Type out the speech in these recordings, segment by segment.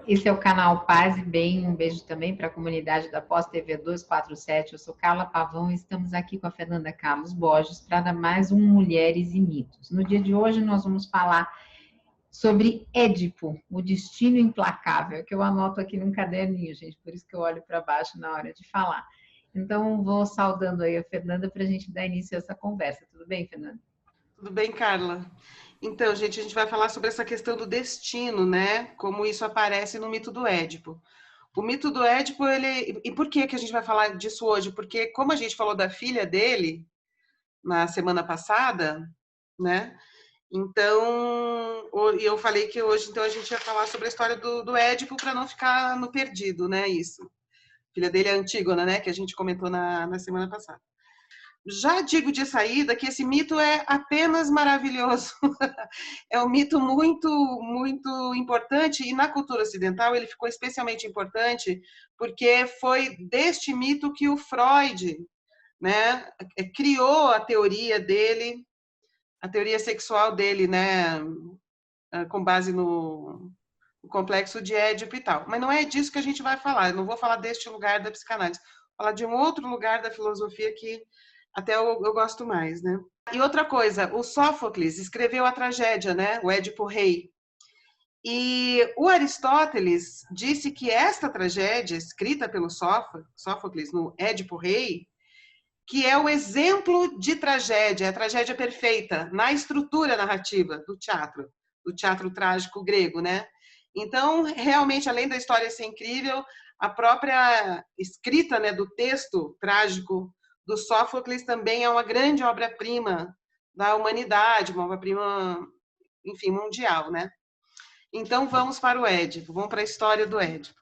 Esse é o canal Paz e Bem. Um beijo também para a comunidade da Pós TV 247. Eu sou Carla Pavão e estamos aqui com a Fernanda Carlos Borges para dar mais um Mulheres e Mitos. No dia de hoje nós vamos falar sobre Édipo, o destino implacável, que eu anoto aqui num caderninho, gente, por isso que eu olho para baixo na hora de falar. Então, vou saudando aí a Fernanda para a gente dar início a essa conversa. Tudo bem, Fernanda? Tudo bem, Carla? Então, gente, a gente vai falar sobre essa questão do destino, né? Como isso aparece no mito do Édipo. O mito do Édipo, ele... E por que a gente vai falar disso hoje? Porque como a gente falou da filha dele na semana passada, né? Então, eu falei que hoje então a gente ia falar sobre a história do Édipo para não ficar no perdido, né? Isso. A filha dele é Antígona, né? Que a gente comentou na semana passada. Já digo de saída que esse mito é apenas maravilhoso. É um mito muito, muito importante e na cultura ocidental ele ficou especialmente importante porque foi deste mito que o Freud, né, criou a teoria dele, a teoria sexual dele, né, com base no complexo de Édipo e tal. Mas não é disso que a gente vai falar. Eu não vou falar deste lugar da psicanálise. Vou falar de um outro lugar da filosofia que até eu gosto mais, né? E outra coisa, o Sófocles escreveu a tragédia, né? O Édipo Rei. E o Aristóteles disse que esta tragédia, escrita pelo Sófocles no Édipo Rei, que é o exemplo de tragédia, a tragédia perfeita na estrutura narrativa do teatro trágico grego, né? Então, realmente, além da história ser incrível, a própria escrita, né, do texto trágico do Sófocles também é uma grande obra-prima da humanidade, uma obra-prima, enfim, mundial, né? Então, vamos para o Édipo, vamos para a história do Édipo.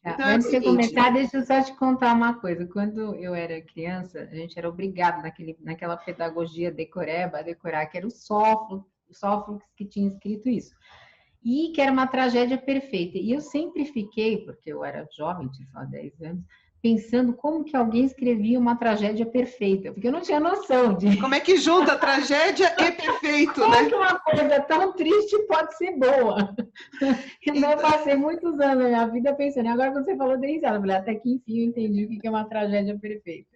Então, é o Antes de você seguinte... começar, deixa eu só te contar uma coisa. Quando eu era criança, a gente era obrigado naquela pedagogia decoreba, a decorar, que era o Sófocles que tinha escrito isso. E que era uma tragédia perfeita. E eu sempre fiquei, porque eu era jovem, tinha só 10 anos, pensando como que alguém escrevia uma tragédia perfeita, porque eu não tinha noção de Como é que junta tragédia e perfeito, como né? que uma coisa tão triste pode ser boa. Então, eu passei muitos anos da minha vida pensando, agora quando você falou, dei risada, eu falei, até que enfim eu entendi o que é uma tragédia perfeita.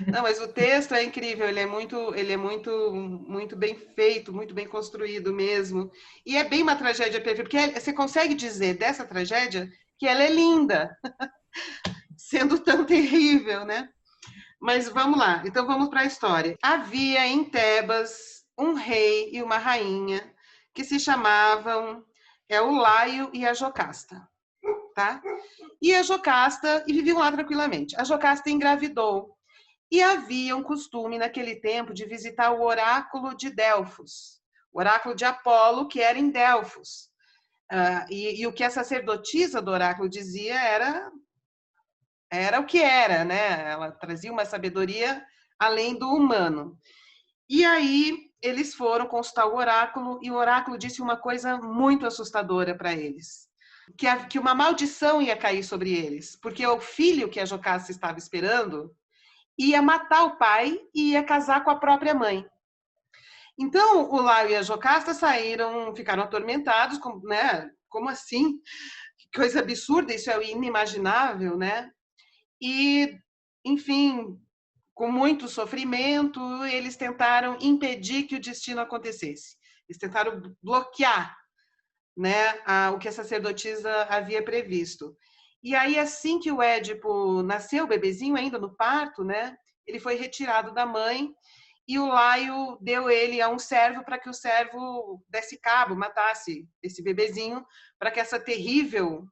Não, mas o texto é incrível, ele é muito bem feito, muito bem construído mesmo. E é bem uma tragédia perfeita, porque você consegue dizer dessa tragédia que ela é linda, sendo tão terrível, né? Mas vamos lá, então vamos para a história. Havia em Tebas um rei e uma rainha que se chamavam o Laio e a Jocasta, tá? E a Jocasta, e viviam lá tranquilamente. A Jocasta engravidou. E havia um costume naquele tempo de visitar o oráculo de Delfos, o oráculo de Apolo, que era em Delfos. E o que a sacerdotisa do oráculo dizia era o que era, né? Ela trazia uma sabedoria além do humano. E aí eles foram consultar o oráculo e o oráculo disse uma coisa muito assustadora para eles. Que uma maldição ia cair sobre eles, porque o filho que a Jocasta estava esperando ia matar o pai e ia casar com a própria mãe. Então, o Laio e a Jocasta ficaram atormentados, né? Como assim? Que coisa absurda, isso é inimaginável, né? E, enfim, com muito sofrimento, eles tentaram impedir que o destino acontecesse. Eles tentaram bloquear, né, o que a sacerdotisa havia previsto. E aí, assim que o Édipo nasceu, o bebezinho ainda no parto, né, ele foi retirado da mãe e o Laio deu ele a um servo para que o servo desse cabo, matasse esse bebezinho, para que essa terrível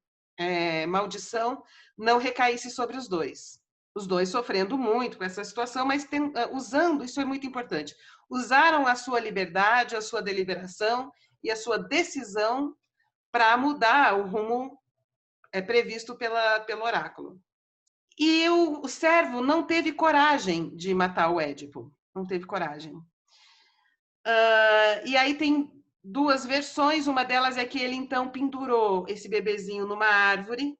maldição não recaísse sobre os dois. Os dois sofrendo muito com essa situação, mas usando, isso é muito importante, usaram a sua liberdade, a sua deliberação e a sua decisão para mudar o rumo previsto pelo oráculo. E o servo não teve coragem de matar o Édipo, não teve coragem. E aí tem duas versões, uma delas é que ele então pendurou esse bebezinho numa árvore,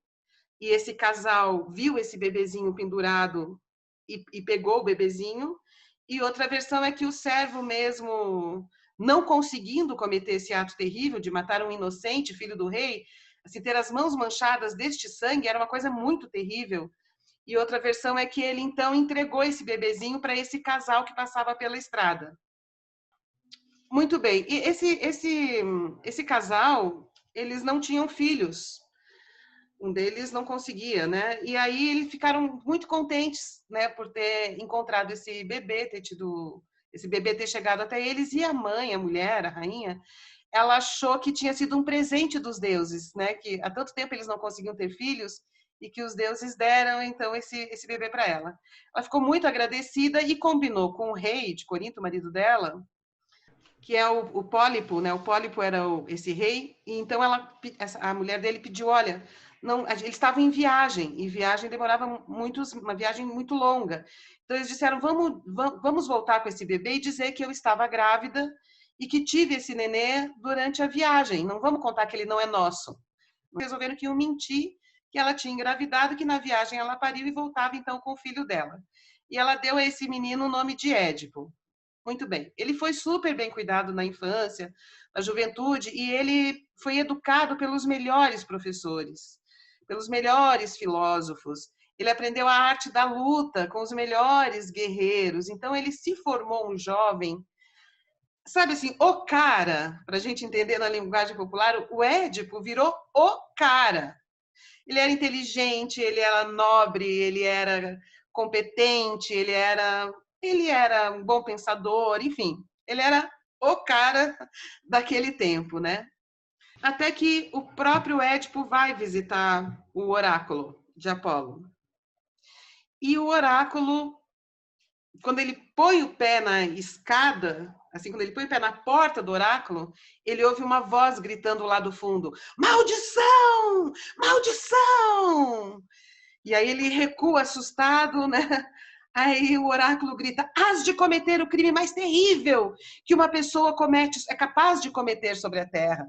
e esse casal viu esse bebezinho pendurado e pegou o bebezinho, e outra versão é que o servo mesmo, não conseguindo cometer esse ato terrível de matar um inocente, filho do rei, assim, ter as mãos manchadas deste sangue era uma coisa muito terrível. E outra versão é que ele, então, entregou esse bebezinho para esse casal que passava pela estrada. Muito bem. E esse casal, eles não tinham filhos. Um deles não conseguia, né? E aí eles ficaram muito contentes, né, por ter encontrado esse bebê, ter tido esse bebê ter chegado até eles. E a mãe, a mulher, a rainha, ela achou que tinha sido um presente dos deuses, né? Que há tanto tempo eles não conseguiam ter filhos e que os deuses deram então esse bebê para ela. Ela ficou muito agradecida e combinou com o rei de Corinto, o marido dela, que é o Pólipo, né? O Pólipo era esse rei, e então a mulher dele pediu, olha, não, ele estava em viagem, e viagem demorava uma viagem muito longa. Então eles disseram, vamos voltar com esse bebê e dizer que eu estava grávida e que tive esse nenê durante a viagem. Não vamos contar que ele não é nosso. Resolveram que iam mentir, que ela tinha engravidado, que na viagem ela pariu e voltava então com o filho dela. E ela deu a esse menino o nome de Édipo. Muito bem. Ele foi super bem cuidado na infância, na juventude, e ele foi educado pelos melhores professores, pelos melhores filósofos. Ele aprendeu a arte da luta com os melhores guerreiros. Então, ele se formou um jovem, sabe assim, o cara, para a gente entender na linguagem popular, o Édipo virou o cara. Ele era inteligente, ele era nobre, ele era competente, ele era um bom pensador, enfim, ele era o cara daquele tempo, né? Até que o próprio Édipo vai visitar o oráculo de Apolo. E o oráculo, quando ele põe o pé na escada, assim, quando ele põe o pé na porta do oráculo, ele ouve uma voz gritando lá do fundo: maldição! Maldição! E aí ele recua assustado, né? Aí o oráculo grita: hás de cometer o crime mais terrível que uma pessoa é capaz de cometer sobre a terra.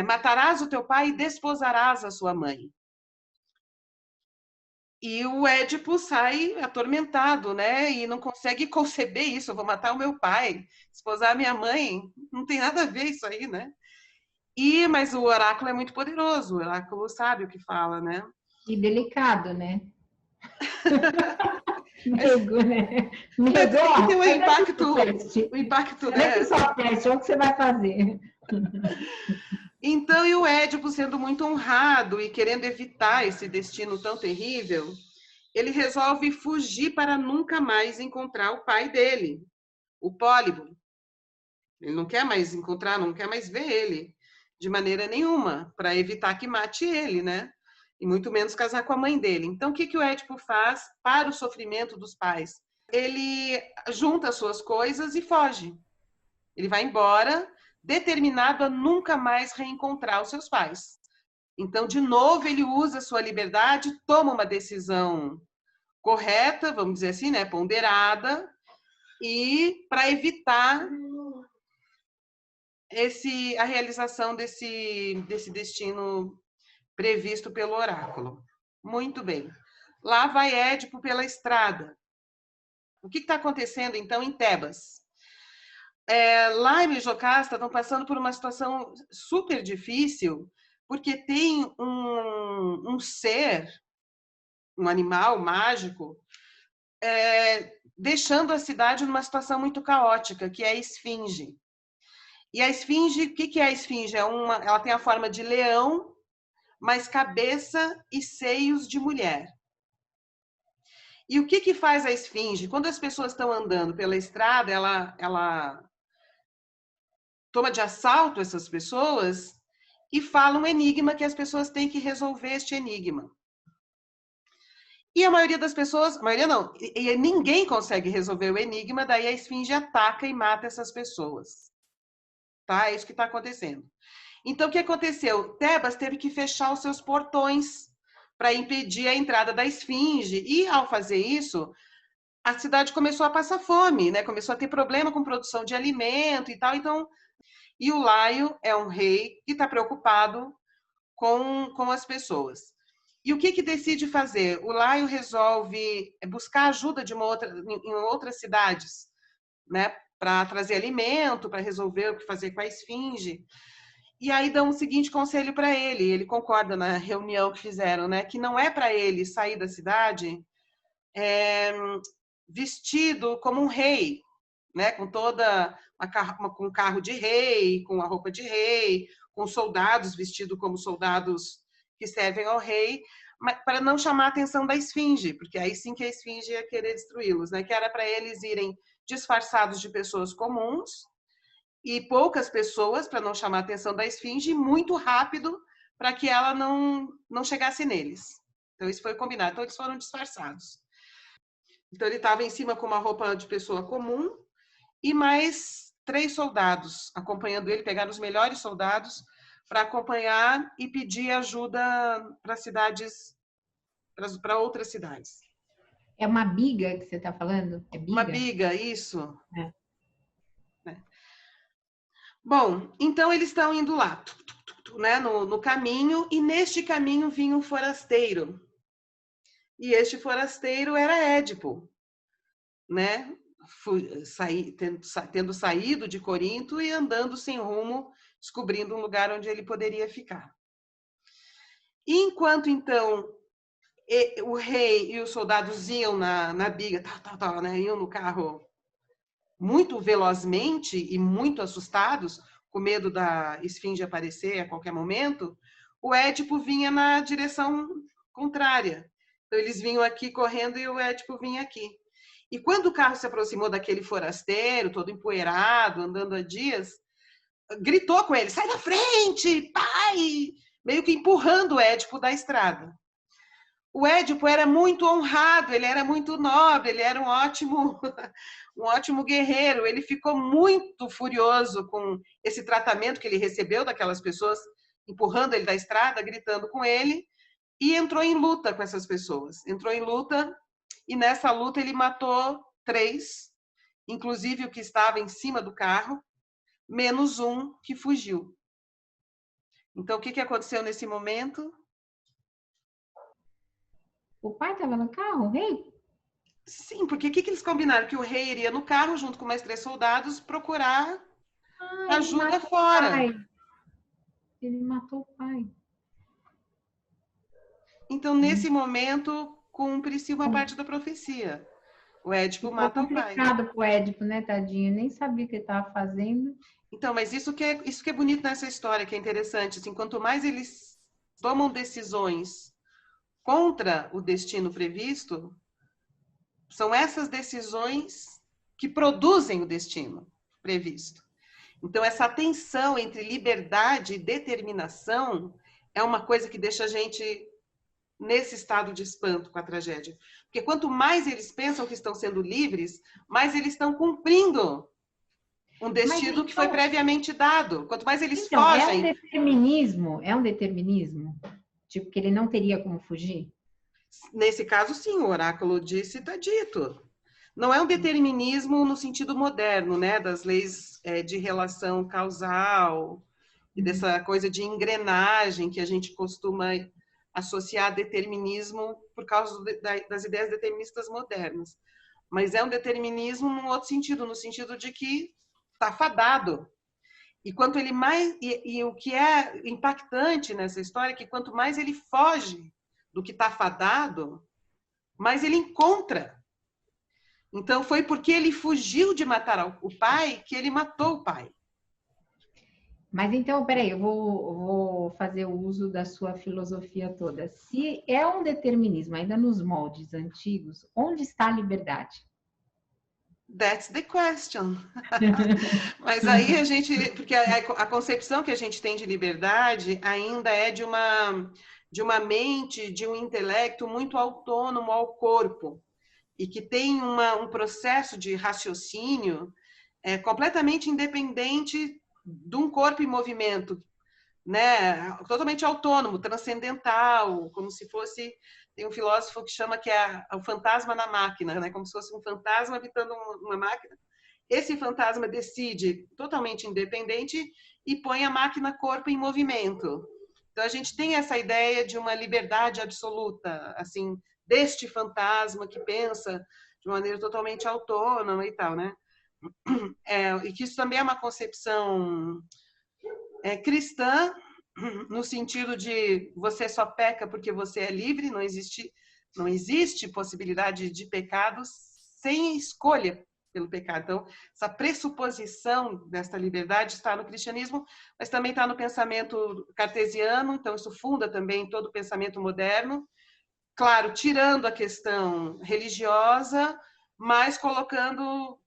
Matarás o teu pai e desposarás a sua mãe. E o Édipo sai atormentado, né? E não consegue conceber isso. Eu vou matar o meu pai, desposar a minha mãe. Não tem nada a ver isso aí, né? Mas o oráculo é muito poderoso. O oráculo sabe o que fala, né? E delicado, né? Nego, né? Mas tem que ter Nego, um impacto, teste. o impacto, Não é que né? só teste, é o que você vai fazer. Então, e o Édipo, sendo muito honrado e querendo evitar esse destino tão terrível, ele resolve fugir para nunca mais encontrar o pai dele, o Pólibo. Ele não quer mais encontrar, não quer mais ver ele de maneira nenhuma, para evitar que mate ele, né? E muito menos casar com a mãe dele. Então, o que o Édipo faz para o sofrimento dos pais? Ele junta as suas coisas e foge. Ele vai embora, determinado a nunca mais reencontrar os seus pais. Então, de novo, ele usa a sua liberdade, toma uma decisão correta, vamos dizer assim, né, ponderada, e para evitar a realização desse destino previsto pelo oráculo. Muito bem. Lá vai Édipo pela estrada. O que está acontecendo, então, em Tebas? Lá em Jocasta estão passando por uma situação super difícil, porque tem um ser, um animal mágico, deixando a cidade numa situação muito caótica, que é a esfinge. E a esfinge, o que é a esfinge? Ela tem a forma de leão, mas cabeça e seios de mulher. E o que faz a esfinge? Quando as pessoas estão andando pela estrada, ela toma de assalto essas pessoas e fala um enigma que as pessoas têm que resolver este enigma. E a maioria das pessoas, a maioria não, e ninguém consegue resolver o enigma, daí a esfinge ataca e mata essas pessoas. Tá? É isso que está acontecendo. Então, o que aconteceu? Tebas teve que fechar os seus portões para impedir a entrada da esfinge. E, ao fazer isso, a cidade começou a passar fome, né? Começou a ter problema com produção de alimento e tal. Então, e o Laio é um rei que está preocupado com as pessoas. E o que decide fazer? O Laio resolve buscar ajuda em outras cidades, né? Para trazer alimento, para resolver o que fazer com a esfinge. E aí dão o seguinte conselho para ele concorda na reunião que fizeram, né? Que não é para ele sair da cidade vestido como um rei, né? Com toda com um carro de rei, com a roupa de rei, com soldados vestidos como soldados que servem ao rei, para não chamar a atenção da esfinge, porque aí sim que a esfinge ia querer destruí-los, né? Que era para eles irem disfarçados de pessoas comuns e poucas pessoas para não chamar a atenção da esfinge, muito rápido para que ela não chegasse neles. Então isso foi combinado. Então eles foram disfarçados. Então ele estava em cima com uma roupa de pessoa comum e mais 3 soldados acompanhando ele, pegaram os melhores soldados para acompanhar e pedir ajuda para cidades, para outras cidades. É uma biga que você está falando? É biga? Uma biga, isso. É. Bom, então eles estão indo lá, né, no caminho, e neste caminho vinha um forasteiro. E este forasteiro era Édipo, né? Tendo saído de Corinto e andando sem rumo, descobrindo um lugar onde ele poderia ficar. E enquanto, então, o rei e os soldados iam na biga, né, iam no carro muito velozmente e muito assustados, com medo da esfinge aparecer a qualquer momento, o Édipo vinha na direção contrária. Então, eles vinham aqui correndo e o Édipo vinha aqui. E quando o carro se aproximou daquele forasteiro, todo empoeirado, andando há dias, gritou com ele, sai da frente, pai! Meio que empurrando o Édipo da estrada. O Édipo era muito honrado, ele era muito nobre, ele era um ótimo guerreiro. Ele ficou muito furioso com esse tratamento que ele recebeu daquelas pessoas, empurrando ele da estrada, gritando com ele, e entrou em luta com essas pessoas. Entrou em luta, e nessa luta ele matou 3, inclusive o que estava em cima do carro, menos um que fugiu. Então, o que aconteceu nesse momento? O pai estava no carro, o rei? Sim, porque o que eles combinaram? Que o rei iria no carro, junto com mais 3 soldados, procurar ajuda fora. Ele matou o pai. Então, nesse momento, cumpre-se uma parte da profecia. O Édipo mata o pai. Complicado pro Édipo, né, tadinho? Nem sabia o que ele estava fazendo. Então, mas isso que é bonito nessa história, que é interessante. Assim, quanto mais eles tomam decisões contra o destino previsto, são essas decisões que produzem o destino previsto. Então, essa tensão entre liberdade e determinação é uma coisa que deixa a gente nesse estado de espanto com a tragédia. Porque quanto mais eles pensam que estão sendo livres, mais eles estão cumprindo um destino que foi previamente dado. Quanto mais eles fogem... É um determinismo? Tipo, que ele não teria como fugir? Nesse caso, sim, o oráculo disse, está dito. Não é um determinismo no sentido moderno, né, das leis de relação causal e dessa coisa de engrenagem que a gente costuma associar determinismo por causa das ideias deterministas modernas. Mas é um determinismo num outro sentido, no sentido de que está fadado. E quanto ele mais e o que é impactante nessa história é que quanto mais ele foge do que está fadado, mais ele encontra. Então, foi porque ele fugiu de matar o pai que ele matou o pai. Mas então, peraí, eu vou fazer o uso da sua filosofia toda. Se é um determinismo ainda nos moldes antigos, onde está a liberdade? That's the question. Mas aí a gente... Porque a concepção que a gente tem de liberdade ainda é de uma mente, de um intelecto muito autônomo ao corpo. E que tem um processo de raciocínio completamente independente de um corpo em movimento, né? Totalmente autônomo, transcendental, como se fosse... Tem um filósofo que chama que é o fantasma na máquina, né? Como se fosse um fantasma habitando uma máquina. Esse fantasma decide totalmente independente e põe a máquina corpo em movimento. Então, a gente tem essa ideia de uma liberdade absoluta, assim, deste fantasma que pensa de maneira totalmente autônoma e tal, né? E que isso também é uma concepção cristã, no sentido de você só peca porque você é livre, não existe possibilidade de pecado sem escolha pelo pecado. Então, essa pressuposição desta liberdade está no cristianismo, mas também está no pensamento cartesiano, então isso funda também todo o pensamento moderno, claro, tirando a questão religiosa, mas colocando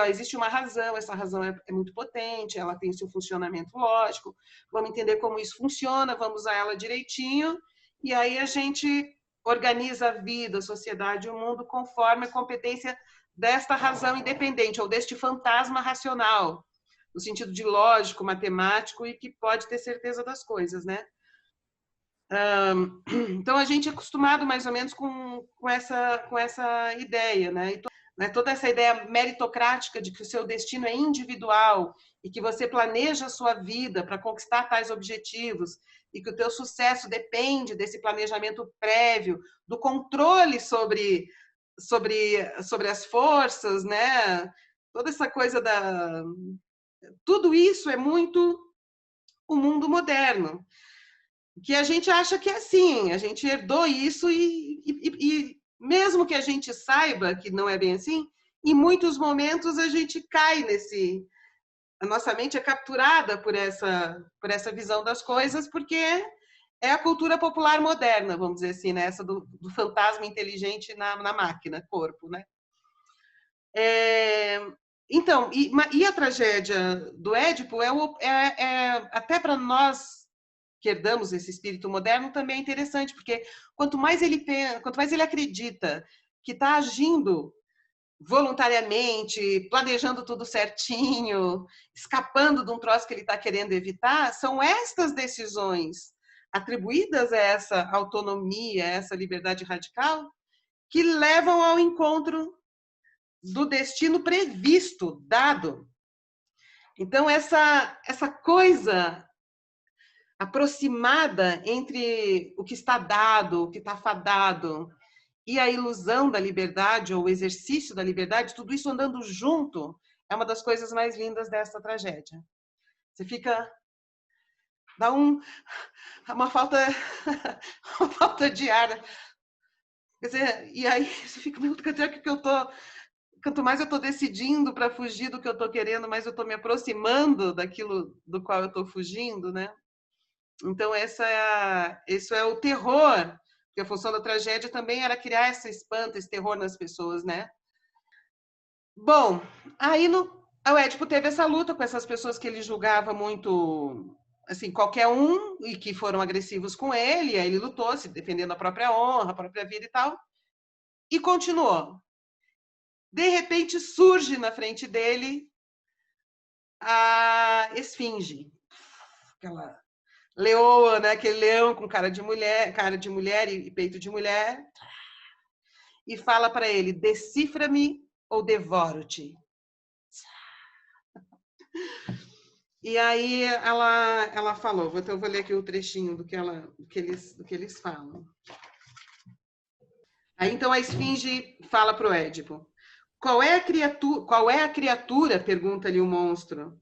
existe uma razão, essa razão é muito potente, ela tem seu funcionamento lógico, vamos entender como isso funciona, vamos usar ela direitinho, e aí a gente organiza a vida, a sociedade, o mundo conforme a competência desta razão independente, ou deste fantasma racional, no sentido de lógico, matemático, e que pode ter certeza das coisas, né? Então, a gente é acostumado mais ou menos com essa ideia, né? Toda essa ideia meritocrática de que o seu destino é individual e que você planeja a sua vida para conquistar tais objetivos e que o teu sucesso depende desse planejamento prévio, do controle sobre as forças, né? Toda essa coisa tudo isso é muito o mundo moderno, que a gente acha que é assim, a gente herdou isso e mesmo que a gente saiba que não é bem assim, em muitos momentos a gente cai a nossa mente é capturada por essa visão das coisas, porque é a cultura popular moderna, vamos dizer assim, né? Essa do fantasma inteligente na máquina, corpo, né? Então, e a tragédia do Édipo até para nós que herdamos esse espírito moderno também é interessante, porque quanto mais ele acredita que está agindo voluntariamente, planejando tudo certinho, escapando de um troço que ele está querendo evitar, são estas decisões atribuídas a essa autonomia, a essa liberdade radical, que levam ao encontro do destino previsto, dado. Então, essa coisa aproximada entre o que está dado, o que está fadado, e a ilusão da liberdade, ou o exercício da liberdade, tudo isso andando junto, é uma das coisas mais lindas dessa tragédia. Você fica... dá uma falta de ar. Quer dizer, e aí você fica, meu, quer dizer que eu tô... Quanto mais eu estou decidindo para fugir do que eu estou querendo, mais eu estou me aproximando daquilo do qual eu estou fugindo, né? Então, isso é o terror, porque a função da tragédia também era criar esse espanto, esse terror nas pessoas, né? Bom, aí o Édipo teve essa luta com essas pessoas que ele julgava muito, assim, qualquer um, e que foram agressivos com ele, e aí ele lutou, se defendendo a própria honra, a própria vida e tal, e continuou. De repente, surge na frente dele a Esfinge, aquela leoa, né? Aquele leão com cara de mulher e peito de mulher, e fala para ele: decifra-me ou devoro-te. E aí ela falou, então eu vou ler aqui o trechinho do que eles falam. Aí então a Esfinge fala para o Édipo: qual é a criatura, pergunta-lhe o monstro,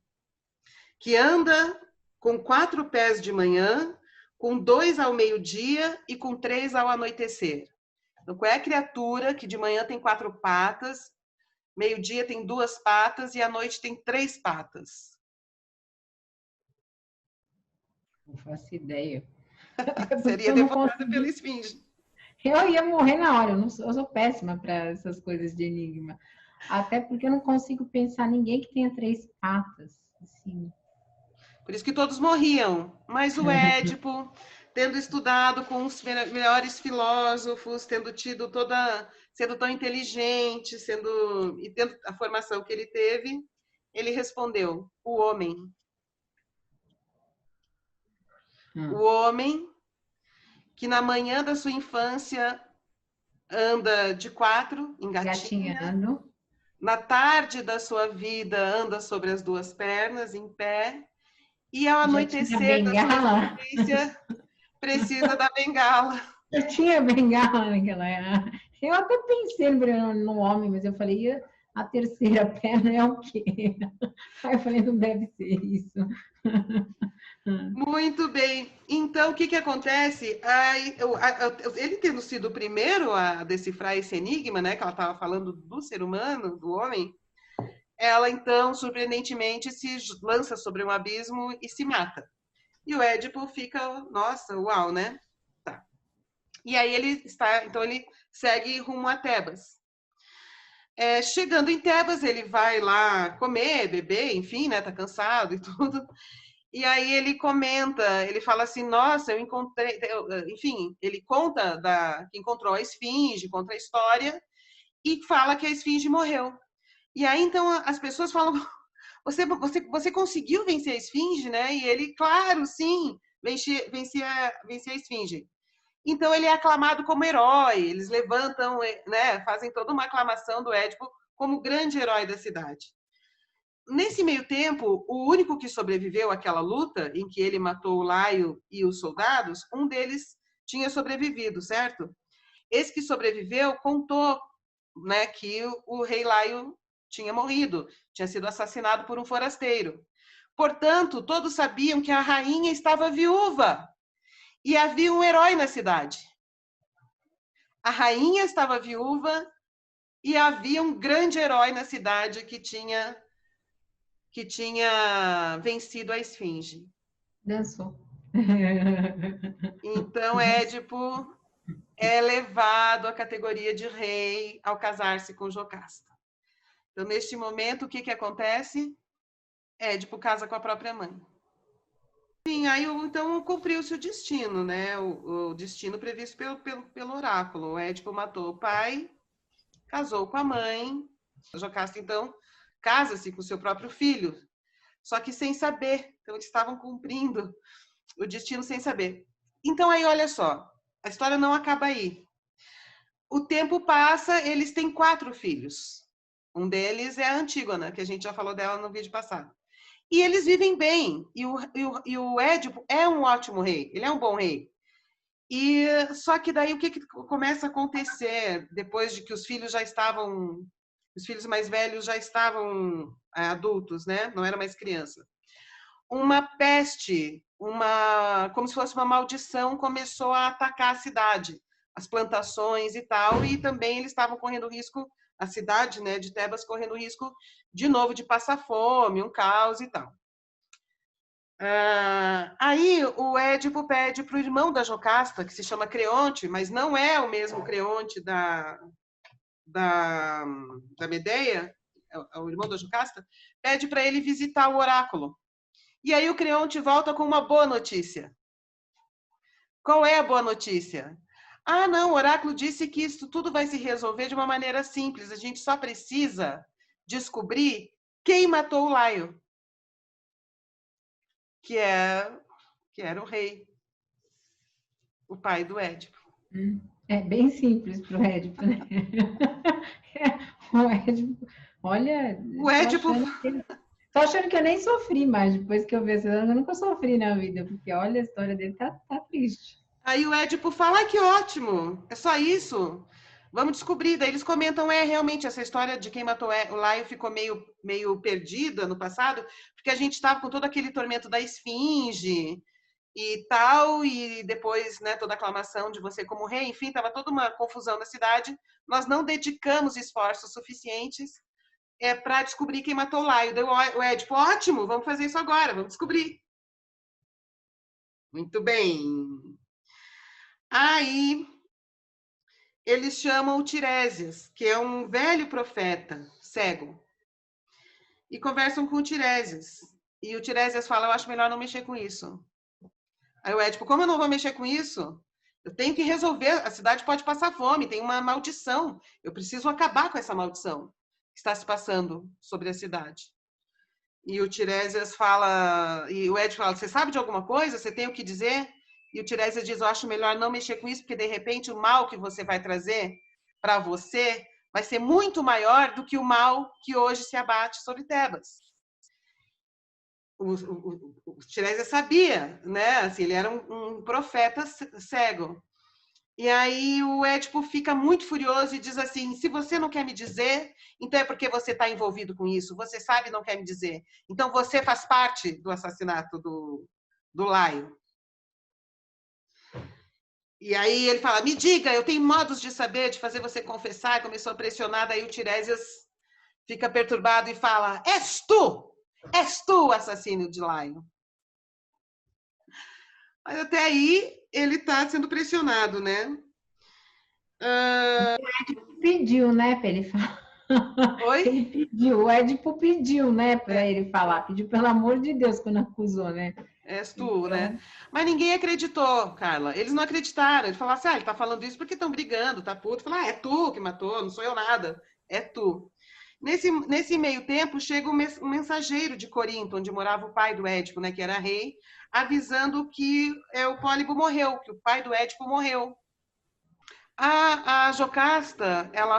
que anda com 4 pés de manhã, com 2 ao meio-dia e com 3 ao anoitecer? Então, qual é a criatura que de manhã tem 4 patas, meio-dia tem 2 patas e à noite tem 3 patas? Não faço ideia. Seria devorada pela Esfinge. Eu ia morrer na hora, eu sou péssima para essas coisas de enigma. Até porque eu não consigo pensar ninguém que tenha 3 patas. Assim. Por isso que todos morriam. Mas o Édipo, tendo estudado com os melhores filósofos, tendo sendo tão inteligente, e tendo a formação que ele teve, ele respondeu: o homem. O homem que na manhã da sua infância anda de 4, engatinhando. Na tarde da sua vida anda sobre as 2 pernas, em pé. E ao anoitecer da sua existência, precisa da bengala. Eu tinha bengala naquela época. Eu até pensei no homem, mas eu falei, A terceira perna é o quê? Aí eu falei, não deve ser isso. Muito bem. Então, o que que acontece? Ele tendo sido o primeiro a decifrar esse enigma, né, que ela estava falando do ser humano, do homem, ela então, surpreendentemente, se lança sobre um abismo e se mata. E o Édipo fica, nossa, uau, né? Tá. E aí então ele segue rumo a Tebas. Chegando em Tebas, ele vai lá comer, beber, enfim, né? Tá cansado e tudo. E aí ele comenta, ele fala assim, nossa, eu encontrei, enfim, ele conta que encontrou a esfinge, conta a história e fala que a esfinge morreu. E aí então as pessoas falam, você conseguiu vencer a esfinge, né? E ele, claro, sim, venci a esfinge. Então ele é aclamado como herói, eles levantam, né, fazem toda uma aclamação do Édipo como grande herói da cidade. Nesse meio tempo, o único que sobreviveu àquela luta, em que ele matou o Laio e os soldados, um deles tinha sobrevivido, certo? Esse que sobreviveu contou, né, que o rei Laio tinha morrido, tinha sido assassinado por um forasteiro. Portanto, todos sabiam que a rainha estava viúva e havia um herói na cidade. A rainha estava viúva e havia um grande herói na cidade que tinha vencido a esfinge. Dançou. Então, Édipo é levado à categoria de rei ao casar-se com Jocasta. Então, neste momento, o que que acontece? Édipo casa com a própria mãe. Sim, aí então cumpriu-se o destino, né? O destino previsto pelo oráculo. O Édipo matou o pai, casou com a mãe. A Jocasta, então, casa-se com seu próprio filho, só que sem saber. Então, eles estavam cumprindo o destino sem saber. Então, aí, olha só, a história não acaba aí. O tempo passa, eles têm 4 filhos. Um deles é a Antígona, que a gente já falou dela no vídeo passado. E eles vivem bem. E o Édipo é um ótimo rei, ele é um bom rei. E só que daí o que começa a acontecer depois de que os filhos mais velhos já estavam adultos, né? Não era mais criança. Uma peste, como se fosse uma maldição, começou a atacar a cidade, as plantações e tal, e também eles estavam correndo risco, a cidade, né, de Tebas correndo risco de novo de passar fome, um caos e tal. Aí o Édipo pede para o irmão da Jocasta, que se chama Creonte, mas não é o mesmo Creonte da Medeia, é o irmão da Jocasta, pede para ele visitar o oráculo. E aí o Creonte volta com uma boa notícia. Qual é a boa notícia? Ah, não, o oráculo disse que isso tudo vai se resolver de uma maneira simples. A gente só precisa descobrir quem matou o Laio, que era o rei, o pai do Édipo. É bem simples para o Édipo, né? O Édipo, olha, O Édipo tô achando que eu nem sofri mais depois que eu vi essa. Eu nunca sofri na vida, porque olha, a história dele tá triste. Aí o Édipo fala, que ótimo, é só isso. Vamos descobrir. Daí eles comentam, realmente, essa história de quem matou o Laio ficou meio perdida no passado, porque a gente estava com todo aquele tormento da esfinge e tal, e depois, né, toda a aclamação de você como rei, enfim, estava toda uma confusão na cidade. Nós não dedicamos esforços suficientes para descobrir quem matou o Laio. Daí o Édipo, ótimo, vamos fazer isso agora, vamos descobrir. Muito bem. Aí eles chamam o Tiresias, que é um velho profeta cego, e conversam com o Tiresias. E o Tiresias fala, eu acho melhor não mexer com isso. Aí o Édipo, como eu não vou mexer com isso? Eu tenho que resolver, a cidade pode passar fome, tem uma maldição. Eu preciso acabar com essa maldição que está se passando sobre a cidade. E o Tiresias fala, e o Édipo fala, você sabe de alguma coisa? Você tem o que dizer? E o Tiresias diz, eu acho melhor não mexer com isso, porque de repente o mal que você vai trazer para você vai ser muito maior do que o mal que hoje se abate sobre Tebas. O Tiresias sabia, né? Assim, ele era um profeta cego. E aí o Édipo fica muito furioso e diz assim: se você não quer me dizer, então é porque você está envolvido com isso. Você sabe e não quer me dizer. Então você faz parte do assassinato do Laio. E aí ele fala: me diga, eu tenho modos de saber, de fazer você confessar. Começou a pressionar, daí o Tiresias fica perturbado e fala: és tu o assassino de Laio. Mas até aí ele está sendo pressionado, né? Pediu, né, para ele falar. Oi? Ele pediu, o Édipo pediu, né, para ele falar. Pediu, pelo amor de Deus, quando acusou, né? És tu, né? Então, Mas ninguém acreditou, Carla. Eles não acreditaram. Eles falaram assim: ele tá falando isso porque estão brigando, tá puto. Falaram: é tu que matou, não sou eu nada. É tu. Nesse meio tempo, chega um mensageiro de Corinto, onde morava o pai do Édipo, né, que era rei, avisando que o Pólibo morreu, que o pai do Édipo morreu. A Jocasta, ela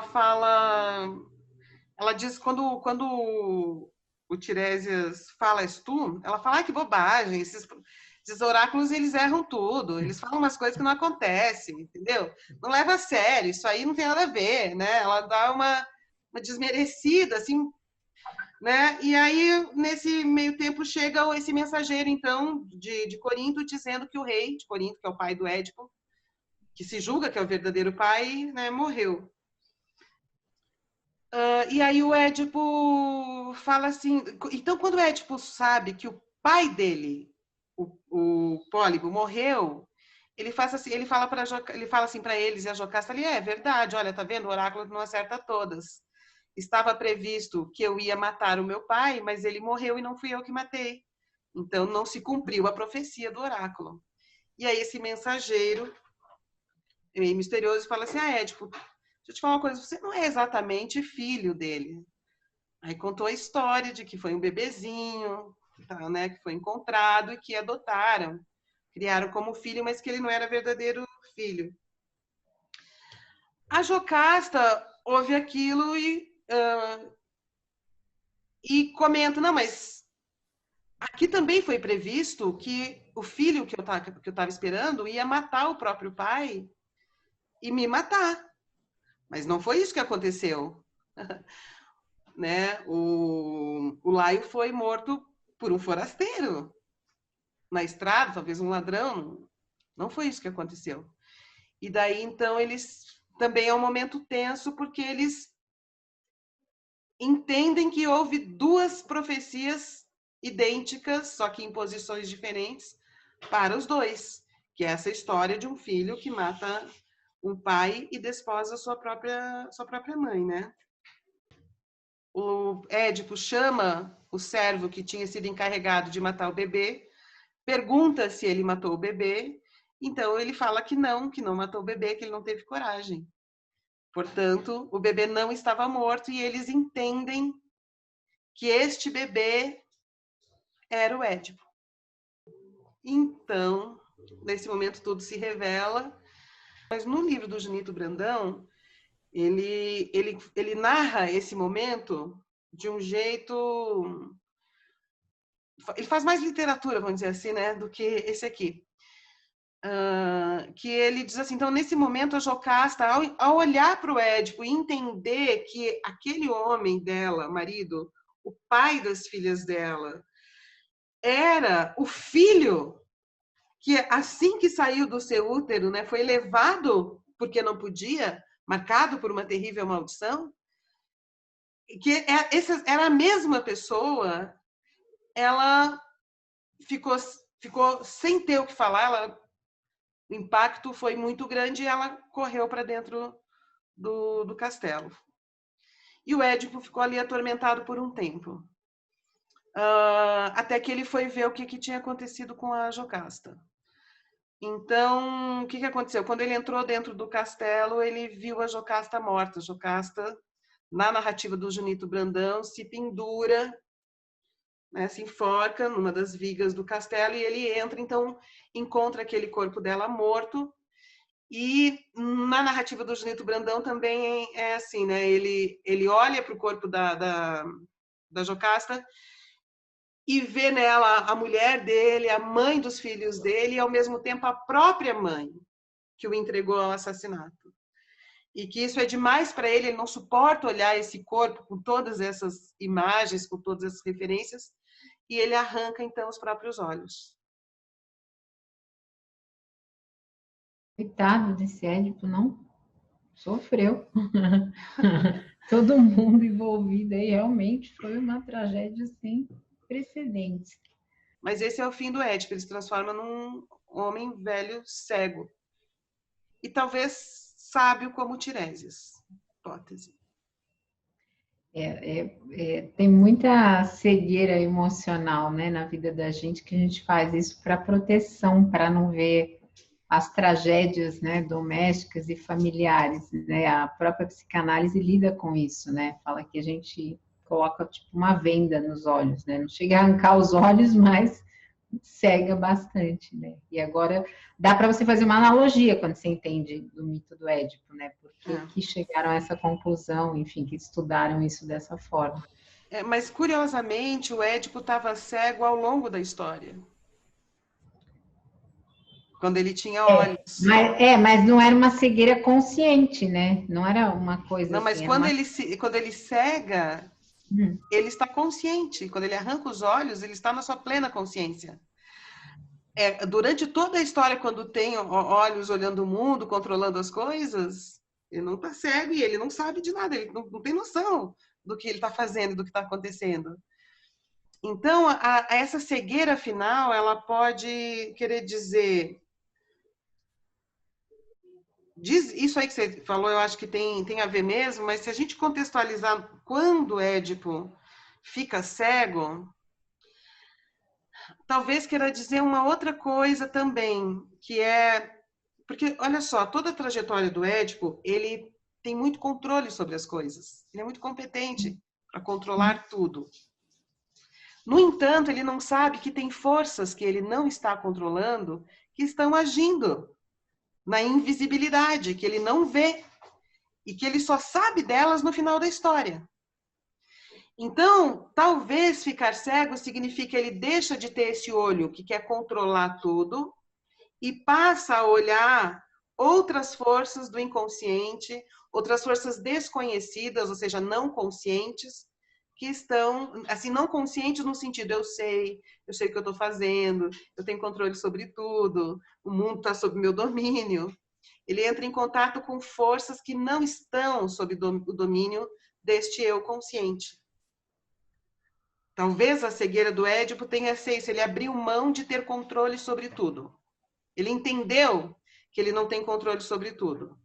diz quando o Tiresias fala és tu, ela fala: que bobagem, esses oráculos eles erram tudo, eles falam umas coisas que não acontecem, entendeu? Não leva a sério, isso aí não tem nada a ver, né? Ela dá uma desmerecida, assim, né? E aí, nesse meio tempo, chega esse mensageiro, então, de Corinto, dizendo que o rei de Corinto, que é o pai do Édipo, que se julga que é o verdadeiro pai, né, morreu. E aí o Édipo fala assim, então quando o Édipo sabe que o pai dele, o Pólibo, morreu, ele faz assim, ele fala assim para eles, e a Jocasta ali: é verdade, olha, tá vendo, o oráculo não acerta todas. Estava previsto que eu ia matar o meu pai, mas ele morreu e não fui eu que matei. Então não se cumpriu a profecia do oráculo. E aí esse mensageiro meio misterioso fala assim: Édipo, deixa eu te falar uma coisa, você não é exatamente filho dele. Aí contou a história de que foi um bebezinho, tá, né, que foi encontrado e que adotaram, criaram como filho, mas que ele não era verdadeiro filho. A Jocasta ouve aquilo e comenta: não, mas aqui também foi previsto que o filho que eu estava esperando ia matar o próprio pai e me matar. Mas não foi isso que aconteceu. Né? O Laio foi morto por um forasteiro na estrada, talvez um ladrão. Não foi isso que aconteceu. E daí, então, eles também é um momento tenso, porque eles entendem que houve duas profecias idênticas, só que em posições diferentes, para os dois, que é essa história de um filho que mata um pai e desposa sua própria mãe, né? O Édipo chama o servo que tinha sido encarregado de matar o bebê, pergunta se ele matou o bebê, então ele fala que não matou o bebê, que ele não teve coragem. Portanto, o bebê não estava morto e eles entendem que este bebê era o Édipo. Então, nesse momento tudo se revela, mas no livro do Junito Brandão, ele narra esse momento de um jeito... Ele faz mais literatura, vamos dizer assim, né, do que esse aqui. Que ele diz assim: então, nesse momento, a Jocasta, ao olhar para o Édipo e entender que aquele homem dela, marido, o pai das filhas dela, era o filho que, assim que saiu do seu útero, né, foi levado porque não podia, marcado por uma terrível maldição, que essa era a mesma pessoa, ela ficou sem ter o que falar, o impacto foi muito grande e ela correu para dentro do castelo. E o Édipo ficou ali atormentado por um tempo, até que ele foi ver o que tinha acontecido com a Jocasta. Então, o que aconteceu? Quando ele entrou dentro do castelo, ele viu a Jocasta morta. A Jocasta, na narrativa do Junito Brandão, se pendura, né, se enforca numa das vigas do castelo e ele entra, então encontra aquele corpo dela morto. E na narrativa do Junito Brandão também é assim, né? Ele olha para o corpo da Jocasta e vê nela a mulher dele, a mãe dos filhos dele, e ao mesmo tempo a própria mãe. que o entregou ao assassinato. E que isso é demais para ele, ele não suporta olhar esse corpo com todas essas imagens, com todas essas referências, e ele arranca então os próprios olhos. Coitado desse Édipo, não? Sofreu. Todo mundo envolvido aí realmente foi uma tragédia sem precedentes. Mas esse é o fim do Édipo, ele se transforma num homem velho cego. E talvez sábio como Tiresias. Hipótese. Tem muita cegueira emocional, né, na vida da gente, que a gente faz isso para proteção, para não ver as tragédias, né, domésticas e familiares, né? A própria psicanálise lida com isso, né? Fala que a gente coloca tipo uma venda nos olhos, né? Não chega a arrancar os olhos, mas cega bastante, né? E agora dá para você fazer uma analogia quando você entende do mito do Édipo, né? Porque que chegaram a essa conclusão, enfim, que estudaram isso dessa forma. Mas curiosamente o Édipo estava cego ao longo da história. Quando ele tinha olhos. Mas não era uma cegueira consciente, né? Não era uma coisa Não, mas assim, era uma... quando ele cega, ele está consciente. Quando ele arranca os olhos, ele está na sua plena consciência. Durante toda a história, quando tem olhos olhando o mundo, controlando as coisas, ele não está cego e ele não sabe de nada, ele não tem noção do que ele está fazendo, do que está acontecendo. Então, essa cegueira final, ela pode querer dizer... Isso aí que você falou, eu acho que tem a ver mesmo, mas se a gente contextualizar quando Édipo fica cego, talvez queira dizer uma outra coisa também, que é... Porque, olha só, toda a trajetória do Édipo, ele tem muito controle sobre as coisas. Ele é muito competente para controlar tudo. No entanto, ele não sabe que tem forças que ele não está controlando que estão agindo na invisibilidade, que ele não vê e que ele só sabe delas no final da história. Então, talvez ficar cego significa que ele deixa de ter esse olho que quer controlar tudo e passa a olhar outras forças do inconsciente, outras forças desconhecidas, ou seja, não conscientes, que estão, assim, não conscientes no sentido, eu sei o que eu estou fazendo, eu tenho controle sobre tudo, o mundo está sob meu domínio. Ele entra em contato com forças que não estão sob o domínio deste eu consciente. Talvez a cegueira do Édipo tenha sido isso, ele abriu mão de ter controle sobre tudo. Ele entendeu que ele não tem controle sobre tudo.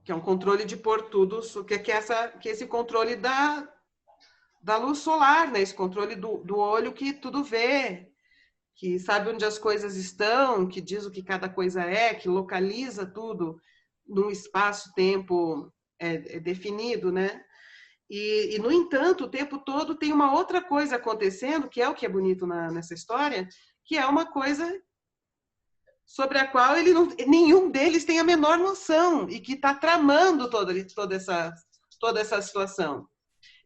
Que é um controle de pôr tudo, que é esse controle da luz solar, né? Esse controle do olho que tudo vê, que sabe onde as coisas estão, que diz o que cada coisa é, que localiza tudo num espaço-tempo definido, né? E, no entanto, o tempo todo tem uma outra coisa acontecendo, que é o que é bonito nessa história, que é uma coisa sobre a qual nenhum deles tem a menor noção e que está tramando toda essa situação.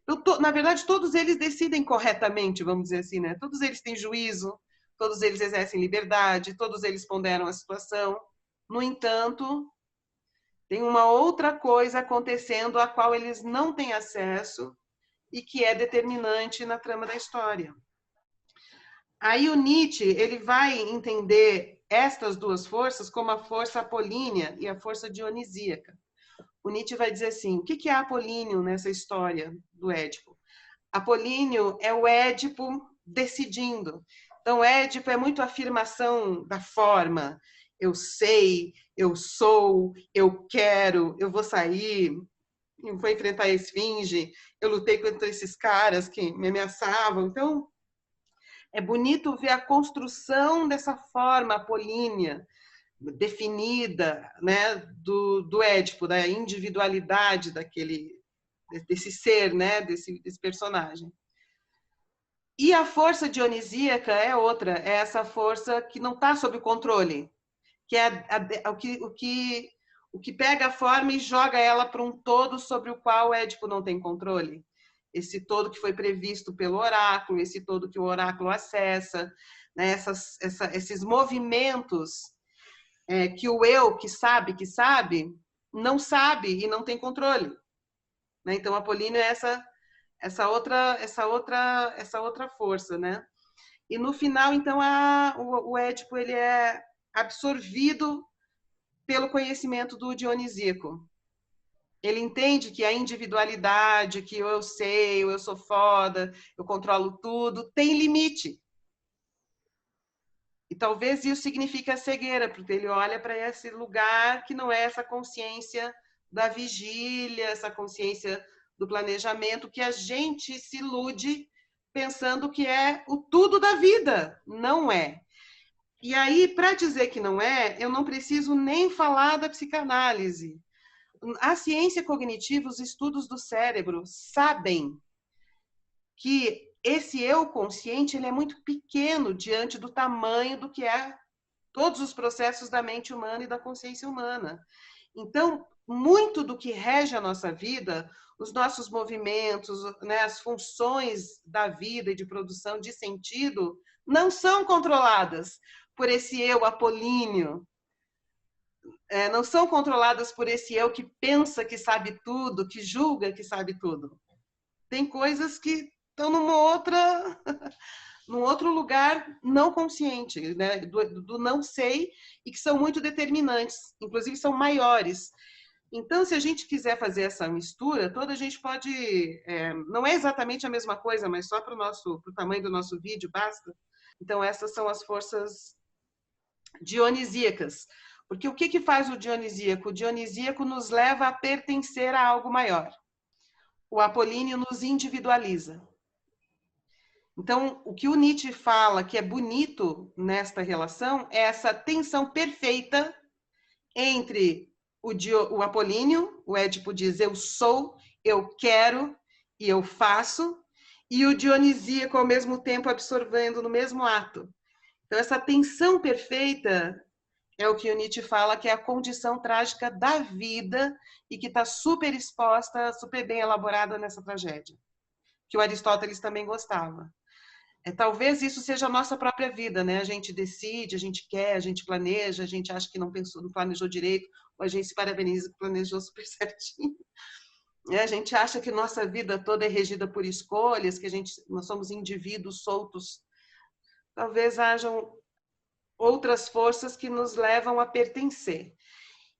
Então, na verdade, todos eles decidem corretamente, vamos dizer assim, né? Todos eles têm juízo, todos eles exercem liberdade, todos eles ponderam a situação. No entanto, tem uma outra coisa acontecendo a qual eles não têm acesso e que é determinante na trama da história. Aí o Nietzsche, ele vai entender estas duas forças como a força apolínea e a força dionisíaca. O Nietzsche vai dizer assim, o que é apolíneo nessa história do Édipo? Apolíneo é o Édipo decidindo. Então, Édipo é muito a afirmação da forma. Eu sei, eu sou, eu quero, eu vou sair, eu vou enfrentar a esfinge, eu lutei contra esses caras que me ameaçavam. Então, é bonito ver a construção dessa forma apolínea, definida, né, do Édipo, da individualidade desse ser, né, desse personagem. E a força dionisíaca é outra, é essa força que não está sob controle, que é o que pega a forma e joga ela para um todo sobre o qual o Édipo não tem controle. Esse todo que foi previsto pelo oráculo, esse todo que o oráculo acessa, né, esses movimentos que o eu que sabe, não sabe e não tem controle, né? Então, Apolíneo é essa outra força, né? E no final, então, o Édipo ele é absorvido pelo conhecimento do Dionisíaco. Ele entende que a individualidade, que eu sei, eu sou foda, eu controlo tudo, tem limite. E talvez isso signifique a cegueira, porque ele olha para esse lugar que não é essa consciência da vigília, essa consciência do planejamento, que a gente se ilude pensando que é o tudo da vida. Não é. E aí, para dizer que não é, eu não preciso nem falar da psicanálise. A ciência cognitiva, os estudos do cérebro, sabem que esse eu consciente ele é muito pequeno diante do tamanho do que é todos os processos da mente humana e da consciência humana. Então, muito do que rege a nossa vida, os nossos movimentos, né, as funções da vida e de produção de sentido, não são controladas por esse eu apolíneo, não são controladas por esse eu que pensa que sabe tudo, que julga que sabe tudo. Tem coisas que estão num outro lugar não consciente, né? do não sei, e que são muito determinantes, inclusive são maiores. Então, se a gente quiser fazer essa mistura, toda a gente pode... não é exatamente a mesma coisa, mas só para o tamanho do nosso vídeo basta. Então, essas são as forças dionisíacas. Porque o que faz o dionisíaco? O dionisíaco nos leva a pertencer a algo maior. O apolíneo nos individualiza. Então, o que o Nietzsche fala que é bonito nesta relação é essa tensão perfeita entre o apolíneo, o Édipo diz eu sou, eu quero e eu faço, e o dionisíaco ao mesmo tempo absorvendo no mesmo ato. Então, essa tensão perfeita é o que o Nietzsche fala que é a condição trágica da vida e que está super exposta, super bem elaborada nessa tragédia, que o Aristóteles também gostava. Talvez isso seja a nossa própria vida, né? A gente decide, a gente quer, a gente planeja, a gente acha que não pensou, não planejou direito, ou a gente se parabeniza que planejou super certinho. A gente acha que nossa vida toda é regida por escolhas, que nós somos indivíduos soltos. Talvez hajam outras forças que nos levam a pertencer.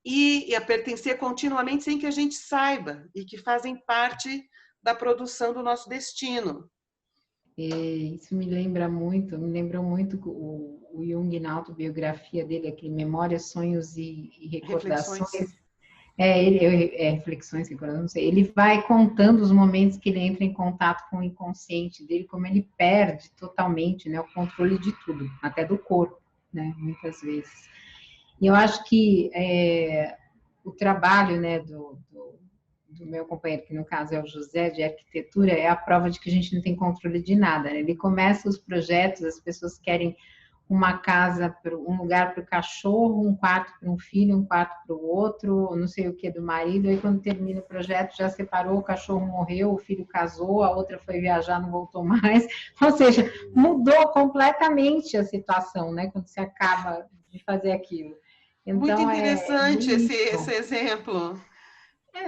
E a pertencer continuamente sem que a gente saiba, e que fazem parte da produção do nosso destino. Isso me lembra muito o Jung na autobiografia dele, aquele Memórias, Sonhos e Recordações. Reflexões, não sei. Ele vai contando os momentos que ele entra em contato com o inconsciente dele, como ele perde totalmente, né, o controle de tudo, até do corpo, né, muitas vezes. E eu acho que o trabalho, né, do meu companheiro, que no caso é o José, de arquitetura, é a prova de que a gente não tem controle de nada, né? Ele começa os projetos, as pessoas querem uma casa, um lugar para o cachorro, um quarto para um filho, um quarto para o outro, não sei o que do marido, aí quando termina o projeto já separou, o cachorro morreu, o filho casou, a outra foi viajar, não voltou mais, ou seja, mudou completamente a situação, né, quando você acaba de fazer aquilo. Então, muito interessante esse exemplo.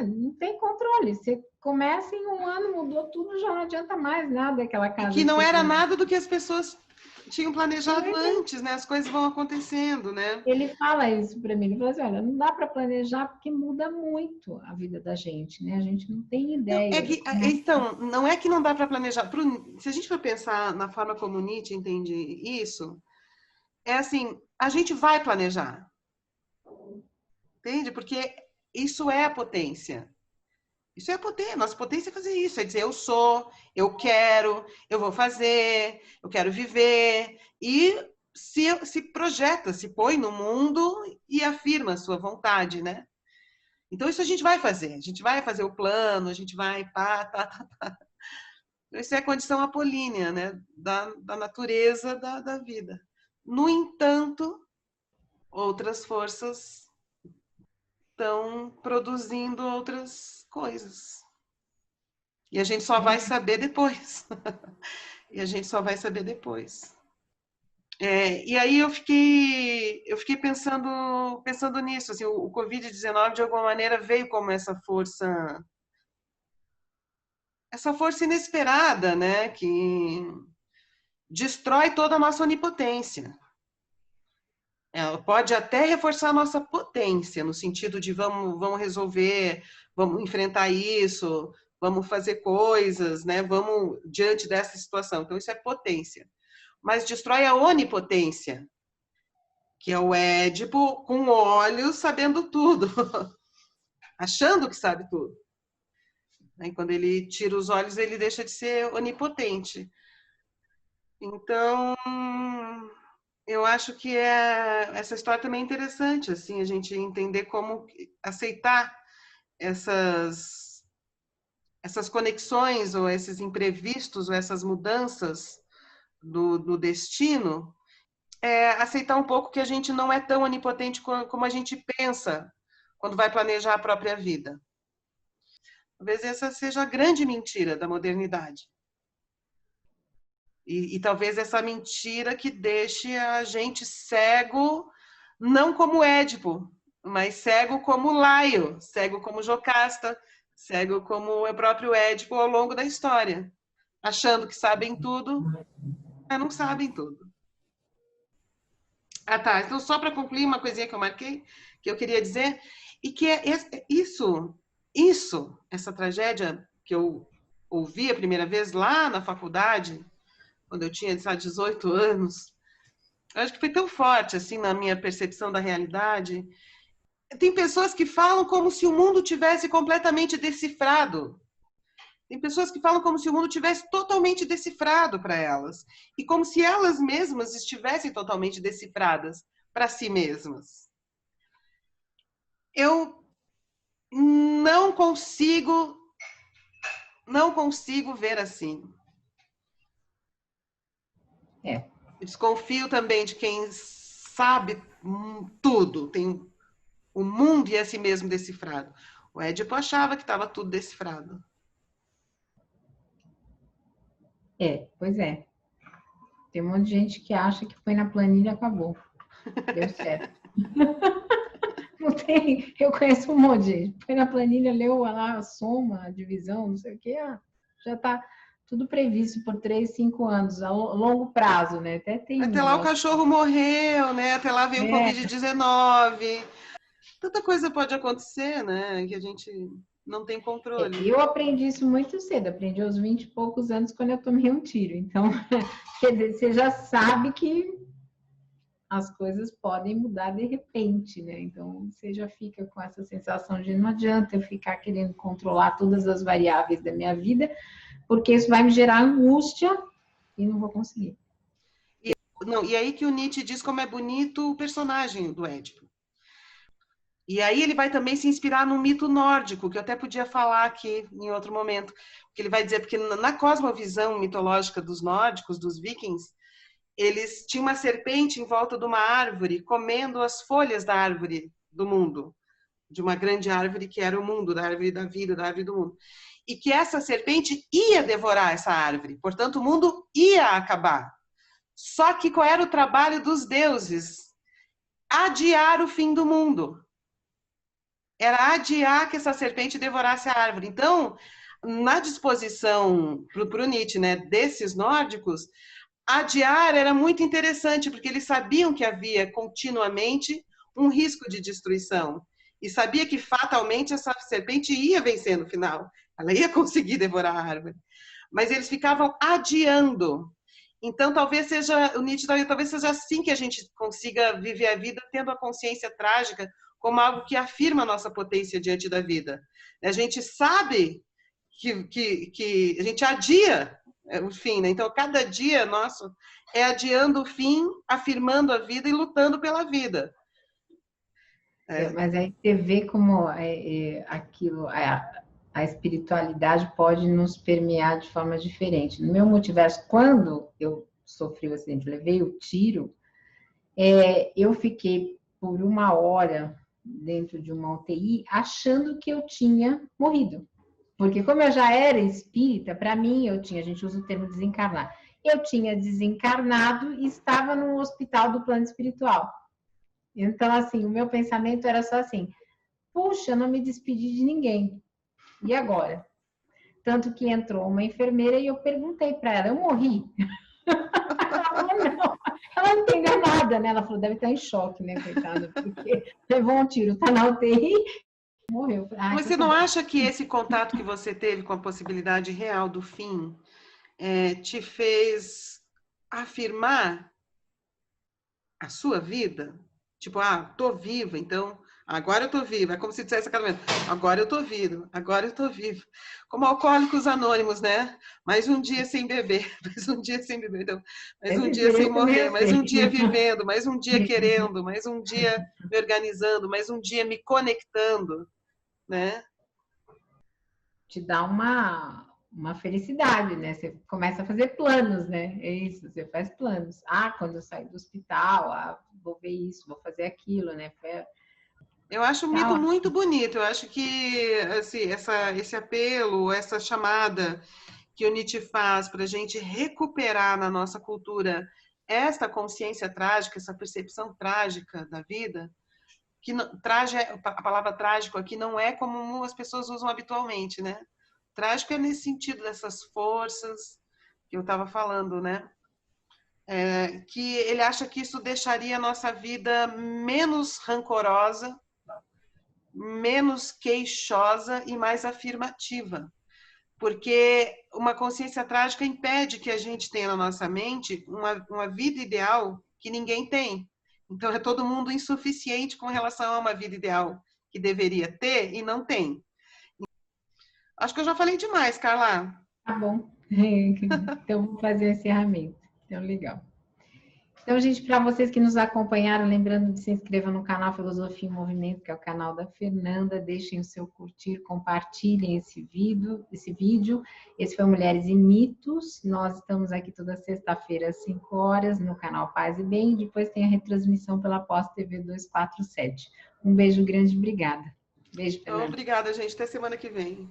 Não tem controle. Você começa em um ano, mudou tudo, já não adianta mais nada aquela casa. E que não era nada do que as pessoas tinham planejado antes, né? As coisas vão acontecendo, né? Ele fala isso para mim, ele fala assim, olha, não dá para planejar porque muda muito a vida da gente, né? A gente não tem ideia. Então, não é que não dá para planejar. Se a gente for pensar na forma como Nietzsche entende isso, é assim, a gente vai planejar. Entende? Porque isso é a potência. Isso é a potência. Nossa potência é fazer isso. É dizer, eu sou, eu quero, eu vou fazer, eu quero viver. E se projeta, se põe no mundo e afirma a sua vontade, né? Então, isso a gente vai fazer. A gente vai fazer o plano, a gente vai tá. Isso é a condição apolínea, né? Da natureza da vida. No entanto, outras forças estão produzindo outras coisas. E a gente só vai saber depois. E aí eu fiquei pensando nisso, assim, o Covid-19 de alguma maneira veio como essa força inesperada, né, que destrói toda a nossa onipotência. Ela pode até reforçar a nossa potência, no sentido de vamos resolver, vamos enfrentar isso, vamos fazer coisas, né? Vamos diante dessa situação. Então, isso é potência. Mas destrói a onipotência, que é o Édipo com olhos sabendo tudo, achando que sabe tudo. E quando ele tira os olhos, ele deixa de ser onipotente. Então, eu acho que essa história também é interessante, assim, a gente entender como aceitar essas conexões ou esses imprevistos ou essas mudanças do destino, aceitar um pouco que a gente não é tão onipotente como a gente pensa quando vai planejar a própria vida. Talvez essa seja a grande mentira da modernidade. E talvez essa mentira que deixe a gente cego, não como Édipo, mas cego como Laio, cego como Jocasta, cego como o próprio Édipo ao longo da história, achando que sabem tudo, mas não sabem tudo. Ah, tá. Então, só para concluir, uma coisinha que eu marquei, que eu queria dizer, e que é essa tragédia que eu ouvi a primeira vez lá na faculdade, quando eu tinha 18 anos, eu acho que foi tão forte assim na minha percepção da realidade. Tem pessoas que falam como se o mundo tivesse completamente decifrado. Tem pessoas que falam como se o mundo tivesse totalmente decifrado para elas e como se elas mesmas estivessem totalmente decifradas para si mesmas. Eu não consigo ver assim. Desconfio também de quem sabe tudo, tem o mundo e a si mesmo decifrado. O Édipo achava que estava tudo decifrado. Pois é. Tem um monte de gente que acha que foi na planilha e acabou. Deu certo. Não tem, eu conheço um monte de gente. Foi na planilha, leu lá a soma, a divisão, não sei o quê, já está tudo previsto por 3, 5 anos, a longo prazo, né? Até tem um Até lá o negócio. cachorro morreu, né? Até lá veio o Covid-19. Tanta coisa pode acontecer, né? Que a gente não tem controle. Eu aprendi isso muito cedo, aprendi aos 20 e poucos anos quando eu tomei um tiro. Então, quer dizer, você já sabe que as coisas podem mudar de repente, né? Então, você já fica com essa sensação de não adianta eu ficar querendo controlar todas as variáveis da minha vida, porque isso vai me gerar angústia e não vou conseguir. E aí que o Nietzsche diz como é bonito o personagem do Édipo. E aí ele vai também se inspirar no mito nórdico, que eu até podia falar aqui em outro momento, que ele vai dizer, porque na cosmovisão mitológica dos nórdicos, dos vikings, eles tinham uma serpente em volta de uma árvore, comendo as folhas da árvore do mundo, de uma grande árvore que era o mundo, da árvore da vida, da árvore do mundo. E que essa serpente ia devorar essa árvore, portanto o mundo ia acabar. Só que qual era o trabalho dos deuses? Adiar o fim do mundo. Era adiar que essa serpente devorasse a árvore. Então, na disposição para o Nietzsche, né, desses nórdicos, adiar era muito interessante, porque eles sabiam que havia continuamente um risco de destruição. E sabia que fatalmente essa serpente ia vencer no final. Ela ia conseguir devorar a árvore. Mas eles ficavam adiando. Então, talvez seja, o Nietzsche, talvez seja assim que a gente consiga viver a vida, tendo a consciência trágica como algo que afirma a nossa potência diante da vida. A gente sabe que a gente adia o fim, né? Então, cada dia nosso é adiando o fim, afirmando a vida e lutando pela vida. Mas aí você vê como aquilo, a espiritualidade pode nos permear de forma diferente. No meu multiverso, quando eu sofri o acidente, levei o tiro, eu fiquei por 1 hora dentro de uma UTI achando que eu tinha morrido. Porque como eu já era espírita, para mim a gente usa o termo desencarnar. eu tinha desencarnado e estava no hospital do plano espiritual. Então, assim, o meu pensamento era só assim, puxa, eu não me despedi de ninguém. E agora? Tanto que entrou uma enfermeira e eu perguntei para ela, eu morri? Ela falou, não. Ela não entendeu nada, né? Ela falou, deve estar em choque, né, coitada, porque levou um tiro, tá na UTI, morreu. Ai, Mas você tudo não bem. acha que esse contato que você teve com a possibilidade real do fim te fez afirmar a sua vida? Tipo, tô viva, então agora eu tô viva. É como se dissesse aquela vez, agora eu tô vivo, agora eu tô vivo. Como Alcoólicos Anônimos, né? Mais um dia sem beber, mais um dia sem beber, então, mais um dia sem morrer, mais um dia vivendo, mais um dia querendo, mais um dia me organizando, mais um dia me conectando, né? Te dá uma felicidade, né? Você começa a fazer planos, né? É isso, você faz planos. Quando eu sair do hospital, vou ver isso, vou fazer aquilo, né? Eu acho um Tá mito muito ótimo. bonito. Eu acho que assim, esse apelo, essa chamada que o Nietzsche faz para a gente recuperar na nossa cultura esta consciência trágica, essa percepção trágica da vida, que a palavra trágico aqui não é como as pessoas usam habitualmente, né? Trágico é nesse sentido dessas forças que eu estava falando, né? Que ele acha que isso deixaria a nossa vida menos rancorosa, menos queixosa e mais afirmativa. Porque uma consciência trágica impede que a gente tenha na nossa mente uma vida ideal que ninguém tem. Então, é todo mundo insuficiente com relação a uma vida ideal que deveria ter e não tem. Acho que eu já falei demais, Carla. Tá bom. Então, vou fazer o encerramento. Então, legal. Então, gente, para vocês que nos acompanharam, lembrando de se inscrever no canal Filosofia em Movimento, que é o canal da Fernanda, deixem o seu curtir, compartilhem esse vídeo. Esse foi Mulheres e Mitos. Nós estamos aqui toda sexta-feira às 5 horas no canal Paz e Bem, e depois tem a retransmissão pela Pós TV 247. Um beijo grande, obrigada. Beijo, Fernanda. Obrigada, gente. Até semana que vem.